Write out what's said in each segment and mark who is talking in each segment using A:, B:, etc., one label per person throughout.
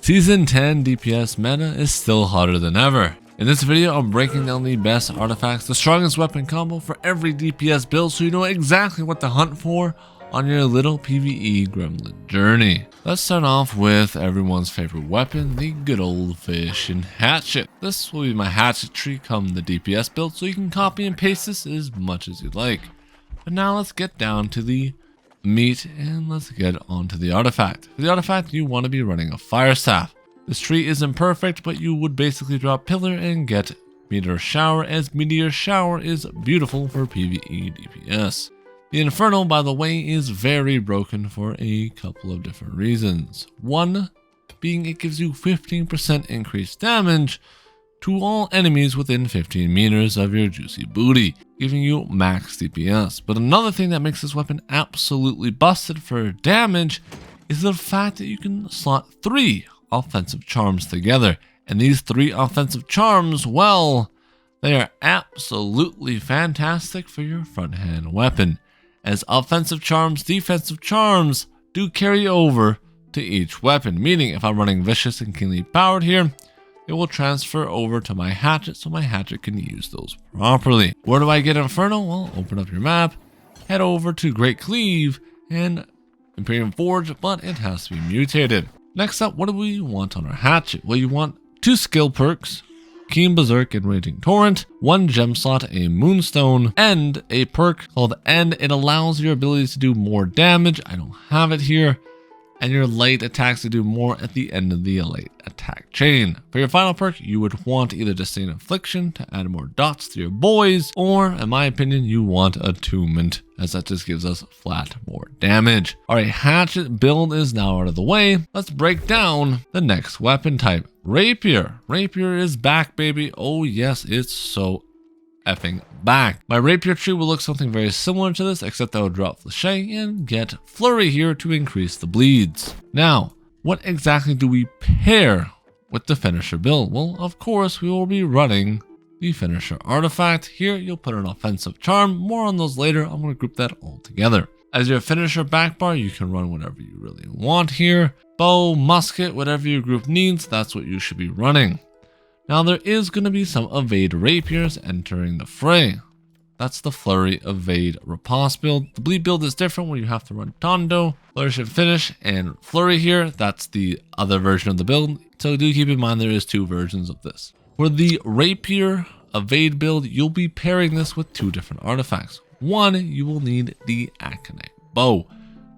A: Season 10 DPS meta is still hotter than ever. In this video, I'm breaking down the best artifacts, the strongest weapon combo for every DPS build so you know exactly what to hunt for on your little PvE gremlin journey. Let's start off with everyone's favorite weapon, the good old-fashioned Hatchet. This will be my Hatchet tree come the DPS build, so you can copy and paste this as much as you like. But now let's get down to the meat and let's get onto the artifact. For the artifact, you want to be running a fire staff. This tree isn't perfect, but you would basically drop pillar and get meteor shower, as meteor shower is beautiful for PvE DPS. The Inferno, by the way, is very broken for a couple of different reasons. One being it gives you 15% increased damage to all enemies within 15 meters of your juicy booty, giving you max DPS. But another thing that makes this weapon absolutely busted for damage is the fact that you can slot 3 offensive charms together. And these 3 offensive charms, well, they are absolutely fantastic for your front hand weapon, as offensive charms, defensive charms do carry over to each weapon, meaning if I'm running vicious and keenly powered here, it will transfer over to my Hatchet so my Hatchet can use those properly. Where do I get Inferno? Well, open up your map, head over to Great Cleave and Imperium Forge, but it has to be mutated. Next up, what do we want on our Hatchet? Well, you want 2 skill perks, Keen Berserk and Raging Torrent, 1 gem slot, a Moonstone, and a perk called End. It allows your abilities to do more damage. I don't have it here. And your light attacks to do more at the end of the light attack chain. For your final perk, you would want either Disdain Affliction to add more dots to your boys, or in my opinion, you want Attunement, as that just gives us flat more damage. Alright, Hatchet build is now out of the way. Let's break down the next weapon type, Rapier. Rapier is back, baby. Oh yes, it's so effing back. My Rapier tree will look something very similar to this, except I would drop Flurry and get Flurry here to increase the bleeds. Now, what exactly do we pair with the finisher build? Well, of course, we will be running the finisher artifact. Here, you'll put an offensive charm. More on those later. I'm going to group that all together. As your finisher backbar, you can run whatever you really want here. Bow, musket, whatever your group needs, that's what you should be running. Now there is going to be some evade rapiers entering the fray. That's the flurry, evade, riposte build. The bleed build is different where you have to run Tondo, flourish and finish, and flurry here. That's the other version of the build. So do keep in mind there is 2 versions of this. For the rapier evade build, you'll be pairing this with 2 different artifacts. One, you will need the Aconite bow.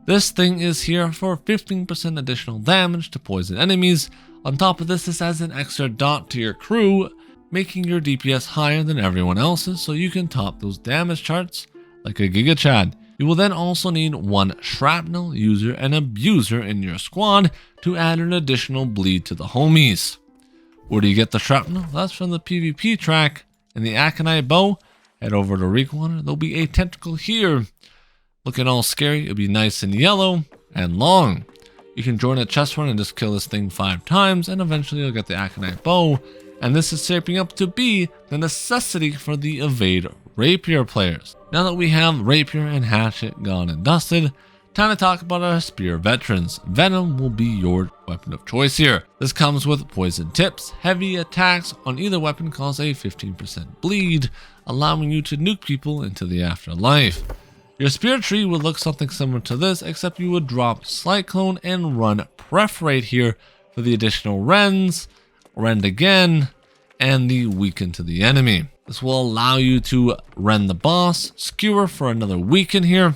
A: This thing is here for 15% additional damage to poison enemies. On top of this, this adds an extra dot to your crew, making your DPS higher than everyone else's, so you can top those damage charts like a Giga Chad. You will then also need 1 shrapnel, user, and abuser in your squad to add an additional bleed to the homies. Where do you get the shrapnel? That's from the PvP track. In the Aconite bow, head over to Requater. There'll be a tentacle here, looking all scary. It'll be nice and yellow and long. You can join a chest run and just kill this thing 5 times, and eventually you'll get the Aconite bow, and this is shaping up to be the necessity for the evade rapier players. Now that we have rapier and hatchet gone and dusted, time to talk about our spear veterans. Venom will be your weapon of choice here. This comes with poison tips. Heavy attacks on either weapon cause a 15% bleed, allowing you to nuke people into the afterlife. Your spear tree would look something similar to this, except you would drop Slight Clone and run Perforate here for the additional rends, rend again, and the weaken to the enemy. This will allow you to rend the boss, skewer for another weaken here,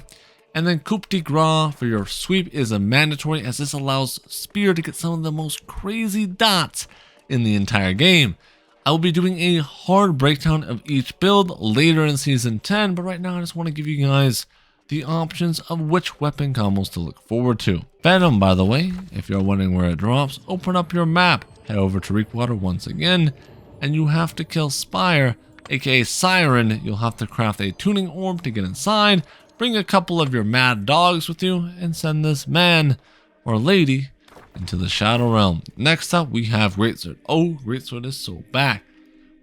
A: and then coup de grace for your sweep is a mandatory, as this allows spear to get some of the most crazy dots in the entire game. I will be doing a hard breakdown of each build later in Season 10, but right now I just want to give you guys the options of which weapon combos to look forward to. Venom, by the way, if you're wondering where it drops, open up your map, head over to Requater once again, and you have to kill Spire, aka Siren. You'll have to craft a tuning orb to get inside, bring a couple of your mad dogs with you, and send this man or lady into the Shadow Realm. Next up, we have Greatsword. Oh, Greatsword is so back.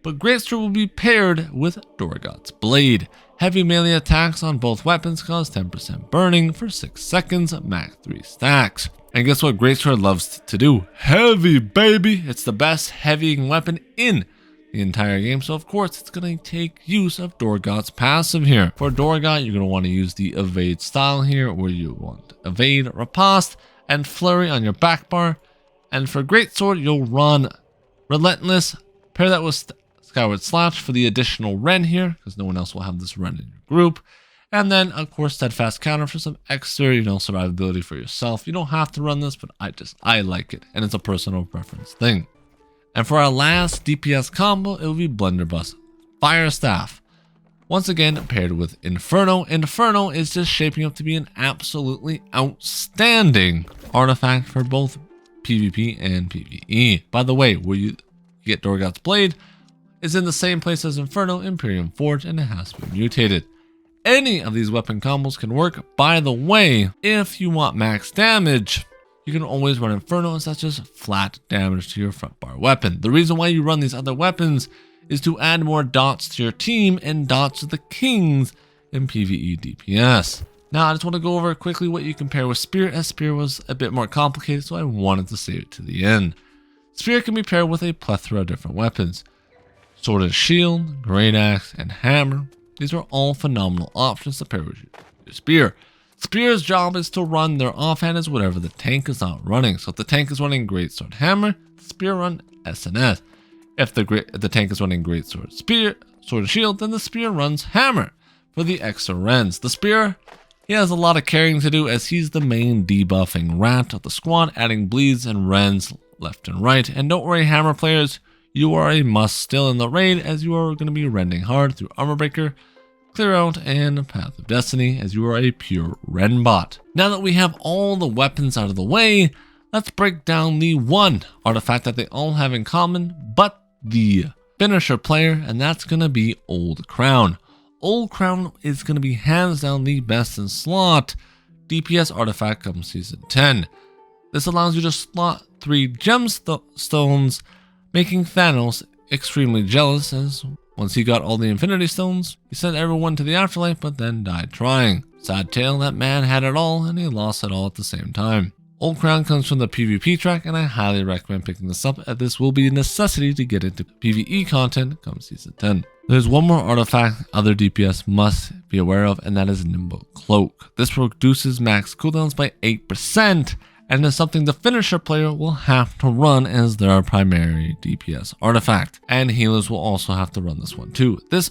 A: But Greatsword will be paired with Dorgot's Blade. Heavy melee attacks on both weapons cause 10% burning for 6 seconds, max 3 stacks. And guess what Greatsword loves to do? Heavy, baby! It's the best heavying weapon in the entire game, so of course it's going to take use of Dorgot's passive here. For Dorgot, you're going to want to use the evade style here, where you want evade, riposte, and flurry on your back bar. And for Greatsword, you'll run relentless, pair that with Skyward Slash for the additional Ren here, because no one else will have this Ren in your group. And then, of course, Steadfast Counter for some extra, survivability for yourself. You don't have to run this, but I like it, and it's a personal preference thing. And for our last DPS combo, it will be Blunderbuss Fire Staff. Once again, paired with Inferno. Inferno is just shaping up to be an absolutely outstanding artifact for both PvP and PvE. By the way, where you get Dorgot's Blade is in the same place as Inferno, Imperium Forge, and it has to be mutated. Any of these weapon combos can work. By the way, if you want max damage, you can always run Inferno, as that's just flat damage to your front bar weapon. The reason why you run these other weapons is to add more dots to your team, and dots are the kings in PvE DPS. Now, I just want to go over quickly what you compare with Spear, as Spear was a bit more complicated, so I wanted to save it to the end. Spear can be paired with a plethora of different weapons. Sword and Shield, Great Axe, and Hammer. These are all phenomenal options to pair with your Spear. Spear's job is to run their offhand whatever the tank is not running. So if the tank is running Greatsword Hammer, the Spear run SNS. If the tank is running Greatsword Spear, Sword and Shield, then the Spear runs Hammer for the extra Rens. The Spear, he has a lot of carrying to do, as he's the main debuffing rat of the squad, adding bleeds and Rens left and right. And don't worry, Hammer players, you are a must still in the raid, as you are going to be rending hard through Armor Breaker, Clear Out, and Path of Destiny, as you are a pure Ren bot. Now that we have all the weapons out of the way, let's break down the one artifact that they all have in common, but the finisher player, and that's going to be Old Crown. Old Crown is going to be hands down the best in slot DPS artifact come Season 10. This allows you to slot 3 gemstones, making Thanos extremely jealous, as once he got all the Infinity Stones, he sent everyone to the afterlife, but then died trying. Sad tale, that man had it all, and he lost it all at the same time. Old Crown comes from the PvP track, and I highly recommend picking this up, as this will be a necessity to get into PvE content come Season 10. There's one more artifact other DPS must be aware of, and that is Nimbo Cloak. This reduces max cooldowns by 8%, and is something the finisher player will have to run as their primary DPS artifact. And healers will also have to run this one too. This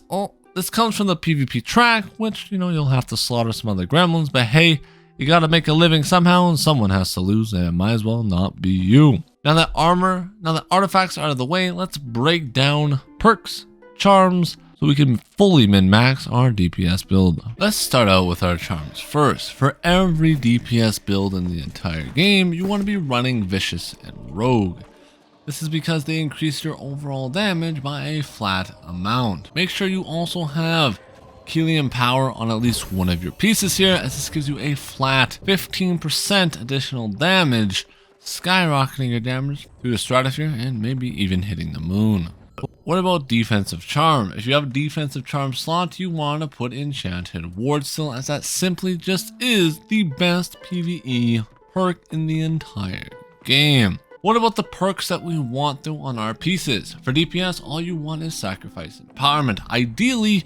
A: comes from the PvP track, which, you'll have to slaughter some other gremlins, but hey, you gotta make a living somehow, and someone has to lose, and it might as well not be you. Now that artifacts are out of the way, let's break down perks, charms, so we can fully min-max our DPS build. Let's start out with our charms first. For every DPS build in the entire game, you want to be running Vicious and Rogue. This is because they increase your overall damage by a flat amount. Make sure you also have Helium Power on at least one of your pieces here, as this gives you a flat 15% additional damage, skyrocketing your damage through the stratosphere and maybe even hitting the moon. What about defensive charm? If you have a defensive charm slot, you want to put Enchanted Ward still, as that simply just is the best PvE perk in the entire game. What about the perks that we want though on our pieces? For DPS, all you want is Sacrifice Empowerment. Ideally,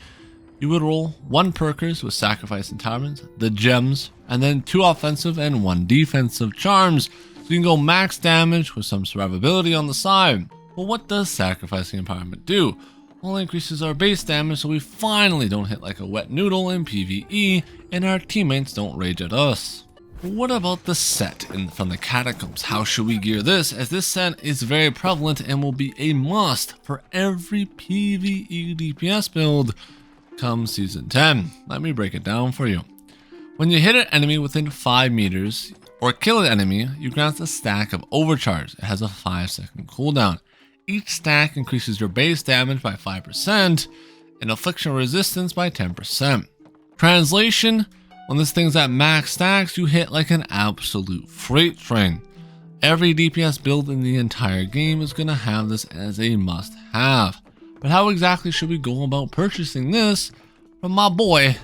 A: you would roll 1 perkers with Sacrifice Empowerment, the gems, and then 2 offensive and 1 defensive charms, so you can go max damage with some survivability on the side. Well, what does Sacrificing Empowerment do? Well, it increases our base damage, so we finally don't hit like a wet noodle in PvE, and our teammates don't rage at us. What about the set from the Catacombs? How should we gear this, as this set is very prevalent and will be a must for every PvE DPS build come Season 10. Let me break it down for you. When you hit an enemy within 5 meters, or kill an enemy, you grant a stack of Overcharge. It has a 5-second cooldown. Each stack increases your base damage by 5% and affliction resistance by 10%. Translation: when this thing's at max stacks, you hit like an absolute freight train. Every DPS build in the entire game is going to have this as a must-have. But how exactly should we go about purchasing this from my boy,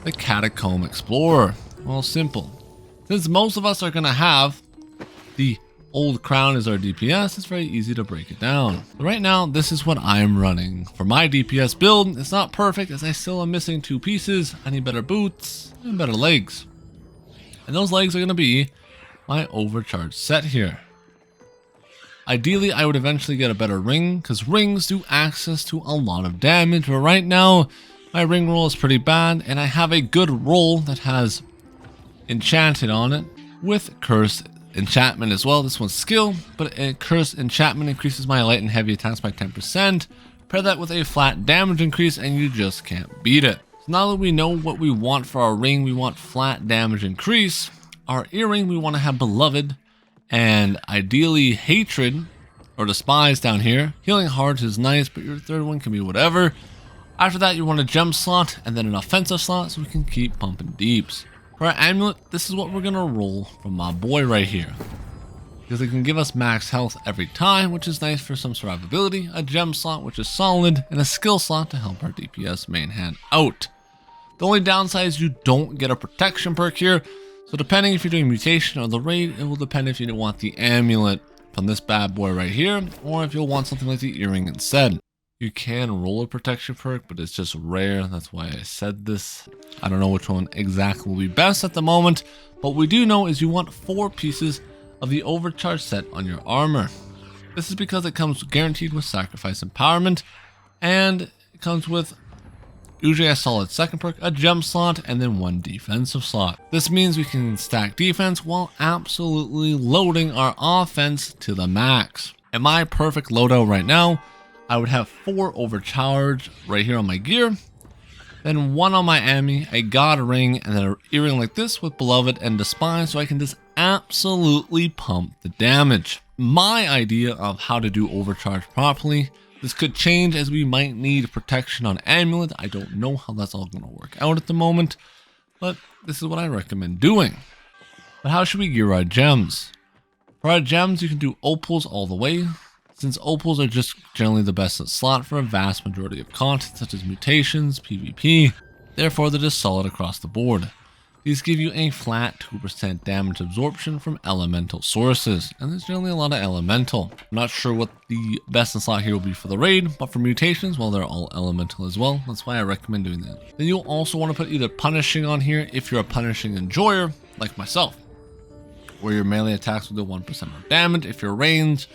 A: the Catacomb Explorer. Well, simple. Since most of us are going to have the old crown as our DPS, it's very easy to break it down. But right now, this is what I'm running. For my DPS build, it's not perfect as I still am missing 2 pieces. I need better boots and better legs. And those legs are going to be my Overcharge set here. Ideally, I would eventually get a better ring because rings do access to a lot of damage. But right now, my ring roll is pretty bad and I have a good roll that has enchanted on it with cursed enchantment as well. This one's skill, but a cursed enchantment increases my light and heavy attacks by 10%. Pair that with a flat damage increase and you just can't beat it. So now that we know what we want for our ring, we want flat damage increase. Our earring, we want to have beloved and ideally hatred or despise down here. Healing hearts is nice, but your third one can be whatever. After that, you want a gem slot and then an offensive slot so we can keep pumping deeps. For our amulet, this is what we're going to roll from my boy right here. Because it can give us max health every time, which is nice for some survivability, a gem slot, which is solid, and a skill slot to help our DPS main hand out. The only downside is you don't get a protection perk here, so depending if you're doing mutation or the raid, it will depend if you don't want the amulet from this bad boy right here, or if you'll want something like the earring instead. You can roll a protection perk, but it's just rare. That's why I said this. I don't know which one exactly will be best at the moment. What we do know is you want 4 pieces of the Overcharge set on your armor. This is because it comes guaranteed with Sacrifice Empowerment, and it comes with usually a solid second perk, a gem slot, and then 1 defensive slot. This means we can stack defense while absolutely loading our offense to the max. In my perfect loadout right now, I would have 4 Overcharge right here on my gear, then 1 on my Ami, a God Ring, and then an earring like this with Beloved and Despise, so I can just absolutely pump the damage. My idea of how to do Overcharge properly, this could change as we might need protection on Amulet. I don't know how that's all going to work out at the moment, but this is what I recommend doing. But how should we gear our gems? For our gems, you can do opals all the way, since opals are just generally the best slot for a vast majority of content such as mutations, PvP, therefore they're just solid across the board. These give you a flat 2% damage absorption from elemental sources, and there's generally a lot of elemental. I'm not sure what the best in slot here will be for the raid, but for mutations, well, they're all elemental as well. That's why I recommend doing that. Then you'll also want to put either punishing on here if you're a punishing enjoyer, like myself, where your melee attacks will do 1% more damage. If you're ranged,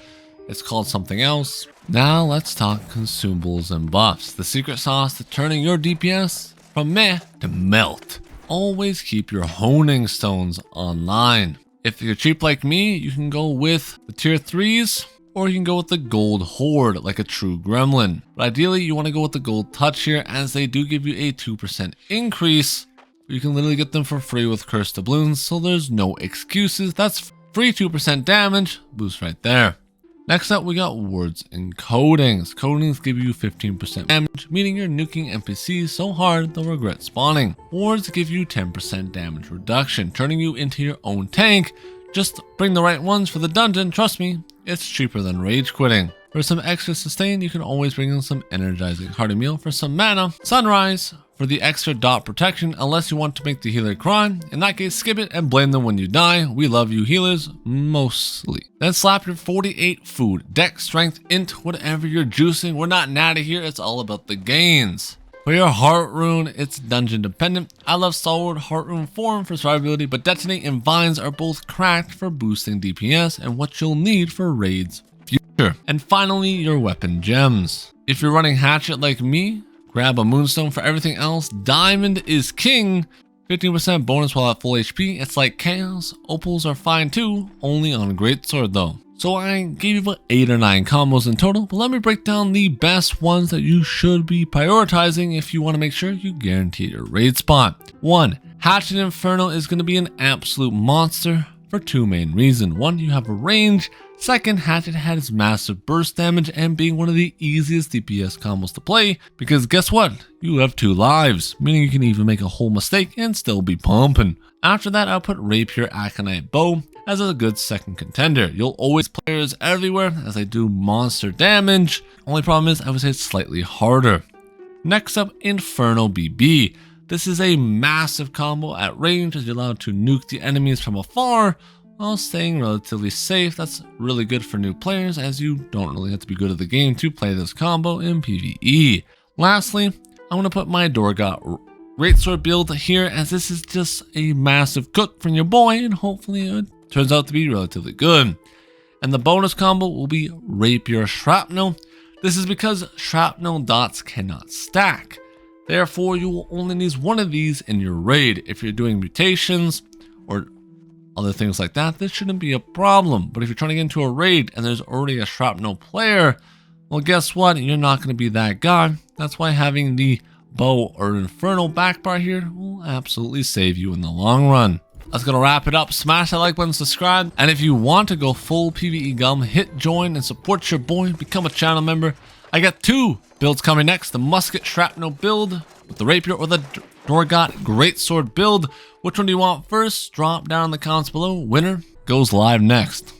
A: it's called something else. Now let's talk consumables and buffs. The secret sauce to turning your DPS from meh to melt. Always keep your honing stones online. If you're cheap like me, you can go with the tier 3s, or you can go with the gold horde like a true gremlin. But ideally you want to go with the gold touch here, as they do give you a 2% increase. You can literally get them for free with cursed doubloons, so there's no excuses. That's free 2% damage boost right there. Next up, we got words and codings. Codings give you 15% damage, meaning you're nuking NPCs so hard they'll regret spawning. Words give you 10% damage reduction, turning you into your own tank. Just bring the right ones for the dungeon, trust me, it's cheaper than rage quitting. For some extra sustain, you can always bring in some energizing hearty meal for some mana. Sunrise for the extra dot protection, unless you want to make the healer cry. In that case, skip it and blame them when you die. We love you healers, mostly. Then slap your 48 food, dex, strength, int, whatever you're juicing. We're not natty here, it's all about the gains. For your heart rune, it's dungeon dependent. I love Stalwart heart rune form for survivability, but detonate and vines are both cracked for boosting DPS and what you'll need for raids future. And finally, your weapon gems. If you're running Hatchet like me, grab a moonstone. For everything else, diamond is king. 15% bonus while at full HP. It's like chaos. Opals are fine too, only on Greatsword though. So I gave you about 8 or 9 combos in total, but let me break down the best ones that you should be prioritizing if you want to make sure you guarantee your raid spot. 1. Hatchet Inferno is going to be an absolute monster for 2 main reasons. 1, you have a range. 2nd, Hatchet has massive burst damage and being one of the easiest DPS combos to play, because guess what? You have 2 lives, meaning you can even make a whole mistake and still be pumping. After that, I'll put Rapier Aconite Bow as a good second contender. You'll always players everywhere as they do monster damage. Only problem is I would say it's slightly harder. Next up, Inferno BB. This is a massive combo at range as you're allowed to nuke the enemies from afar while staying relatively safe. That's really good for new players as you don't really have to be good at the game to play this combo in PvE. Lastly, I'm going to put my Dorgot Greatsword build here as this is just a massive cook from your boy and hopefully it turns out to be relatively good. And the bonus combo will be Rapier Shrapnel. This is because Shrapnel dots cannot stack. Therefore, you will only need one of these in your raid. If you're doing mutations or other things like that, this shouldn't be a problem. But if you're trying to get into a raid and there's already a Shrapnel player, well, guess what? You're not going to be that guy. That's why having the bow or infernal backbar here will absolutely save you in the long run. That's going to wrap it up. Smash that like button, subscribe. And if you want to go full PvE gum, hit join and support your boy. Become a channel member. I got 2 builds coming next. The Musket Shrapnel build with the Rapier or the Dorgot Greatsword build. Which one do you want first? Drop down in the comments below. Winner goes live next.